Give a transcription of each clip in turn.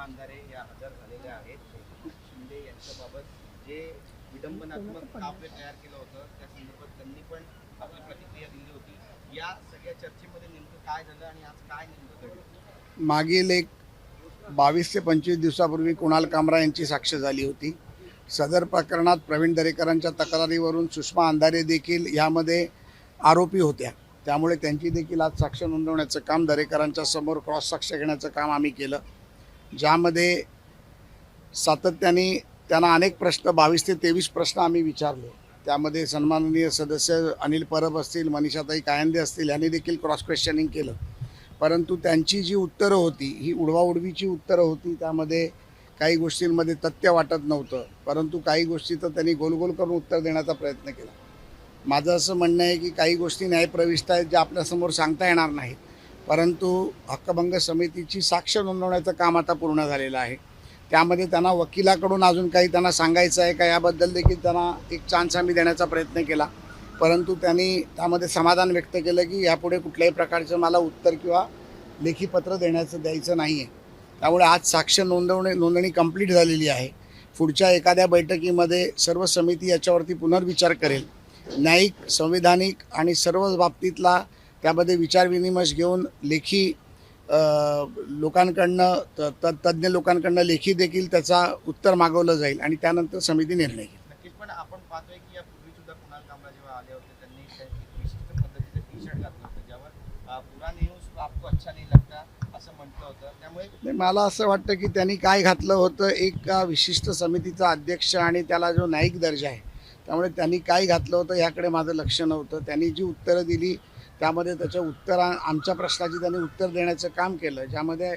सुषमा अंधारे या हजर झालेल्या आहेत. एकनाथ शिंदे यांच्याबाबत जे विडंबनात्मक काव्य तयार केलं होतं त्या संदर्भात त्यांनी पण आपली प्रतिक्रिया दिली होती. या सगळ्या चर्चेमध्ये नेमकं काय झालं आणि आज काय नेमकं घडलं? मागील एक 22 ते 25 दिवसापूर्वी कुणाल कामरा यांची साक्ष झाली होती. सदर प्रकरणात प्रवीण दरेकरांच्या तक्रारीवरून सुषमा अंधारे देखील यामध्ये आरोपी होत्या. त्यामुळे त्यांची देखील आज साक्ष नोंदवण्याचं काम दरेकरांच्या समोर क्रॉस साक्ष घेण्याचं काम आम्ही केलं, ज्यामध्ये सातत्याने त्यांना अनेक प्रश्न 22 ते 23 प्रश्न आम्ही विचारले. त्यामध्ये सन्माननीय सदस्य अनिल परब असतील, मनीषाताई कायंदे असतील यांनी देखील क्रॉस क्वेश्चनिंग केलं. परंतु त्यांची जी उत्तरं होती ही उडवाउडवीची उत्तरं होती. त्यामध्ये काही गोष्टींमध्ये तथ्य वाटत नव्हतं, परंतु काही गोष्टी तर त्यांनी गोलगोल करून उत्तर देण्याचा प्रयत्न केला. माझं असं म्हणणं आहे की काही गोष्टी न्यायप्रविष्ट आहेत ज्या आपल्यासमोर सांगता येणार नाहीत, परंतु हक्कभंग समितीची साक्ष नोंदवण्याचं काम आता पूर्ण झालेलं आहे. त्यामध्ये त्यांना वकिलाकडून अजून काही त्यांना सांगायचं आहे का याबद्दल देखील त्यांना एक चान्स आम्ही देण्याचा प्रयत्न केला, परंतु त्यांनी त्यामध्ये समाधान व्यक्त केलं की यापुढे कुठल्याही प्रकारचं मला उत्तर किंवा लेखी पत्र द्यायचं नाही आहे. त्यामुळे आज साक्ष नोंदणी कंप्लीट झालेली आहे. पुढच्या एखाद्या बैठकीमध्ये सर्व समिती याच्यावरती पुनर्विचार करेल. न्यायिक, संविधानिक आणि सर्व बाबतीतला त्यामध्ये विचारविनिमय घेऊन लेखी लोकांकडनं तज्ज्ञ लोकांकडनं लेखी देखील त्याचा उत्तर मागवलं जाईल आणि त्यानंतर समिती निर्णय घेईल. नक्कीच, पण आपण पाहतोय की यापूर्वी सुद्धा कुणाल कामरा जेव्हा आले होते त्यांनी एक विशिष्ट पद्धतीचं टी शर्ट घातलं होतं ज्यावर पुरा न्यूज आपको अच्छा नहीं लगता असं म्हटलं होतं. त्यामुळे मला असं वाटतं की त्यांनी काय घातलं होतं, एक विशिष्ट समितीचा अध्यक्ष आणि त्याला जो न्यायिक दर्जा आहे, त्यामुळे त्यांनी काय घातलं होतं याकडे माझं लक्ष नव्हतं. त्यांनी जी उत्तरं दिली त्यामध्ये त्याच्या आमच्या प्रश्नाची त्यांनी उत्तर देण्याचं काम केलं, ज्यामध्ये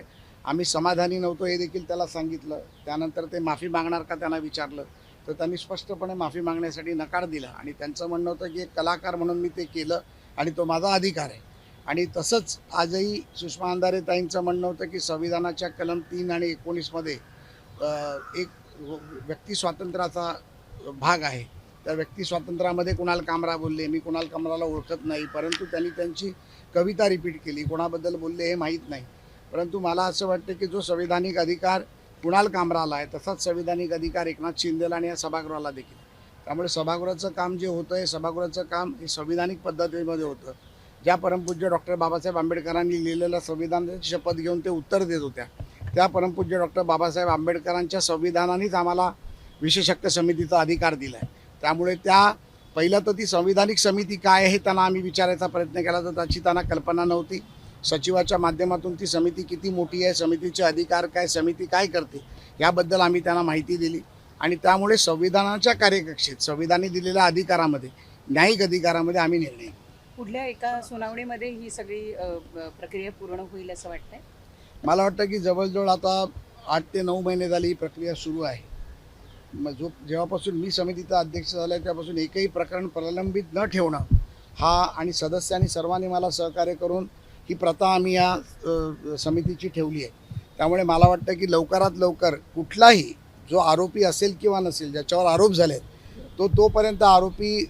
आम्ही समाधानी नव्हतो हे देखील त्याला सांगितलं. त्यानंतर ते माफी मागणार का त्यांना विचारलं तर त्यांनी स्पष्टपणे माफी मागण्यासाठी नकार दिला आणि त्यांचं म्हणणं होतं की एक कलाकार म्हणून मी ते केलं आणि तो माझा अधिकार आहे. आणि तसंच आजही सुषमा अंधारे ताईंचं म्हणणं होतं की संविधानाच्या कलम 3 आणि 19मध्ये एक व्यक्ती स्वातंत्र्याचा भाग आहे. त्या व्यक्ती स्वातंत्र्यामध्ये कुणाल कामरा बोलले, मी कुणाल कामराला ओळखत नाही, परंतु त्यांनी त्यांची कविता रिपीट केली. कोणाबद्दल बोलले हे माहीत नाही, परंतु मला असं वाटतं की जो संविधानिक अधिकार कुणाल कामराला आहे तसाच संविधानिक अधिकार एकनाथ शिंदेला आणि या सभागृहाला देखील. त्यामुळे सभागृहाचं काम जे होतं हे सभागृहाचं काम हे संविधानिक पद्धतीमध्ये होतं. ज्या परमपूज्य डॉक्टर बाबासाहेब आंबेडकरांनी लिहिलेल्या संविधानाची शपथ घेऊन ते उत्तर देत होत्या, त्या परमपूज्य डॉक्टर बाबासाहेब आंबेडकरांच्या संविधानानेच आम्हाला विशेष हक्क समितीचा अधिकार दिला आहे. त्यामुळे पहिलं तर ती संविधानिक समिती काय आहे त्यांना आम्ही विचारायचा प्रयत्न केला तर त्याची त्यांना कल्पना नव्हती. सचिवाच्या माध्यमातून ती समिती किती मोठी आहे, समितीचे अधिकार काय, समिती काय करते याबद्दल आम्ही त्यांना माहिती दिली आणि त्यामुळे संविधानाच्या कार्यकक्षेत संविधानाने दिलेल्या अधिकारामध्ये, न्यायिक अधिकारामध्ये आम्ही निर्णय. पुढल्या एका सुनावणीमध्ये ही सगळी प्रक्रिया पूर्ण होईल असं वाटतंय. मला वाटतं की जवळजवळ आता 8 ते 9 महिने झाली ही प्रक्रिया सुरू आहे. मग जेव्हापासून मी समितीचा अध्यक्ष झाला आहे त्यापासून एकही प्रकरण प्रलंबित न ठेवणं हा आणि सदस्यांनी सर्वांनी मला सहकार्य करून ही प्रथा आम्ही या समितीची ठेवली आहे. त्यामुळे मला वाटतं की लवकरात लवकर कुठलाही जो आरोपी असेल किंवा नसेल, ज्याच्यावर आरोप झाले तोपर्यंत आरोपी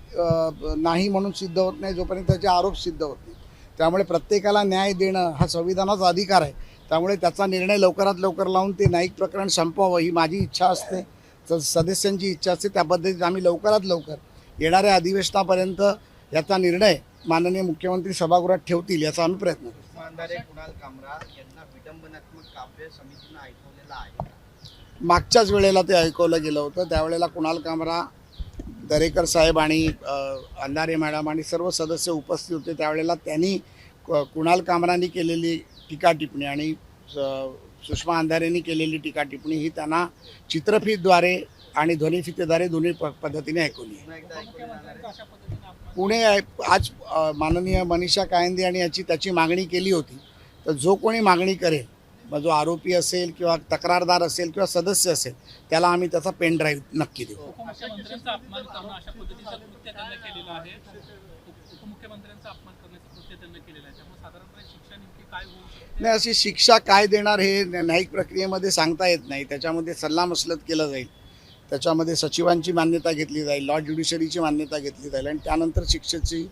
नाही म्हणून सिद्ध होत नाही, जोपर्यंत त्याचे आरोप सिद्ध होत नाही. त्यामुळे प्रत्येकाला न्याय देणं हा संविधानाचा अधिकार आहे. त्यामुळे त्याचा निर्णय लवकरात लवकर लावून ते न्यायिक प्रकरण संपवावं ही माझी इच्छा असते, तर सदस्यांची इच्छा असते. त्या पद्धतीने आम्ही लवकरात लवकर येणाऱ्या अधिवेशनापर्यंत याचा निर्णय माननीय मुख्यमंत्री सभागृहात ठेवतील याचा आम्ही प्रयत्न करू. सुषमा अंधारे, कुणाल कामरा यांना विडंबनात्मक काव्य समितीनं ऐकवलेलं आहे. मागच्याच वेळेला ते ऐकवलं गेलं होतं. त्यावेळेला कुणाल कामरा, दरेकर साहेब आणि अंधारे मॅडम आणि सर्व सदस्य उपस्थित होते. त्यावेळेला त्यांनी कुणाल कामरांनी केलेली टीका टिप्पणी आणि सुषमा अंधारेंनी केलेली टीका टिप्पणी ही त्यांना चित्रफीतद्वारे आणि ध्वनिफीतेद्वारे दोन्ही पद्धतीने ऐकवली. पुणे आज माननीय मनीषा कायंदे आणि त्याची मागणी केली होती, तर जो कोणी मागणी करेल, मग जो आरोपी असेल किंवा तक्रारदार असेल किंवा सदस्य असेल, त्याला आम्ही त्याचा पेन ड्राईव्ह नक्की देऊ. उपमुख्यमंत्र्यांचा अपमान करणं अशा पद्धतीचं कृत्य त्यांना केलेलं आहे. उपमुख्यमंत्र्यांचा अपमान करण्याचं कृत्य त्यांना केलेलं आहे. त्यामुळे साधारणपणे शिक्षा नेमकी काय होऊ शकते? नाही, अशी शिक्षा काय देणार हे न्यायिक प्रक्रियेमध्ये सांगता येत नाही. त्याच्यामध्ये सल्लामसलत केलं जाईल, त्याच्यामध्ये सचिवांची मान्यता घेतली जाईल, लॉ ज्युडिशरीची मान्यता घेतली जाईल आणि त्यानंतर शिक्षेची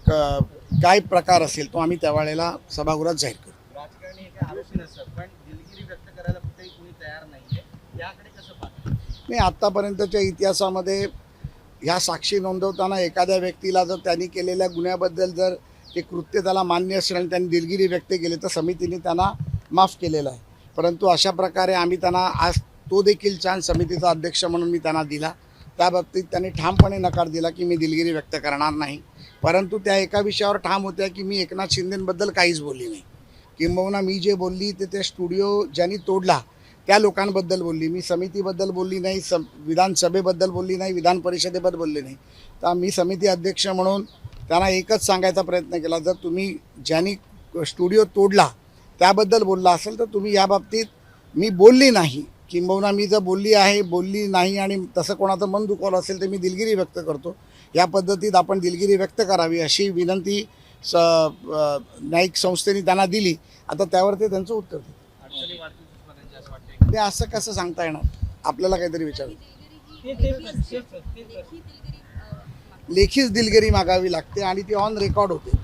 काय प्रकार असेल तो आम्ही त्यावेळेला सभागृहात जाहीर करू. राजकारणी हे काही आरोपी नसतात, पण दिलगिरी दिलगिरी व्यक्त करायला कुठेही कुणी तयार नाहीये, याकडे कसं पाहता? नाही, आत्तापर्यंतच्या इतिहासामध्ये ह्या साक्षी नोंदवताना एखाद्या व्यक्तीला जर त्यांनी केलेल्या गुन्ह्याबद्दल जर ते कृत्य त्याला मान्य असेल आणि त्यांनी दिलगिरी व्यक्त केली तर समितीने त्यांना माफ केलेलं आहे. परंतु अशा प्रकारे आम्ही त्यांना आज तो देखील चान्स समितीचा अध्यक्ष म्हणून मी त्यांना दिला. त्या बाबतीत त्यांनी ठामपणे नकार दिला की मी दिलगिरी व्यक्त करणार नाही. परंतु त्या एका विषयावर ठाम होत्या की मी एकनाथ शिंदेंबद्दल काहीच बोलली नाही. किंबहुना मी जे बोलली ते स्टुडिओ ज्यांनी तोडला त्या लोकांबद्दल बोलली. मी समितीबद्दल बोलली नाही, विधानसभेबद्दल बोलली नाही, विधान परिषदेबद्दल बोलली नाही. तर मी समिती अध्यक्ष म्हणून त्यांना एकच सांगायचा प्रयत्न केला, जर तुम्ही ज्यांनी स्टुडिओ तोडला त्याबद्दल बोलला असेल तर तुम्ही या बाबतीत मी बोलली नाही, किंबहुना मी जर बोलली नाही आणि तसं कोणाचं मन दुखावलं असेल तर मी दिलगिरी व्यक्त करतो. या पद्धतीत आपण दिलगिरी व्यक्त करावी अशी विनंती न्यायिक संस्थेने त्यांना दिली. आता त्यावर ते त्यांचं उत्तर देतील. अडचणी वाढतील सुषमातांची असं वाटतंय? ते असं कसं सांगता येणार, आपल्याला काहीतरी विचारू. लेखीच दिलगिरी मागावी लागते आणि ती ऑन रेकॉर्ड होते,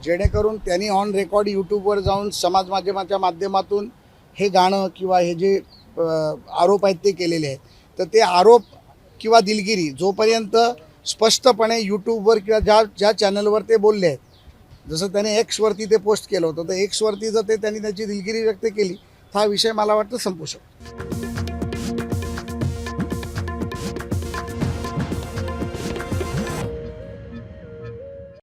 जेणेकरून त्यांनी ऑन रेकॉर्ड यूट्यूबवर जाऊन समाज माध्यमाच्या माध्यमातून हे गाणं किंवा हे जे आरोप आहेत ते केलेले आहेत. तर ते आरोप किंवा दिलगिरी जोपर्यंत स्पष्टपणे यूट्यूबवर किंवा ज्या चॅनलवर ते बोलले आहेत, जसं त्याने एक्सवरती ते पोस्ट केलं होतं, तर एक्सवरती जर त्यांनी त्याची दिलगिरी व्यक्त केली तर हा विषय मला वाटतं संपू शकतो.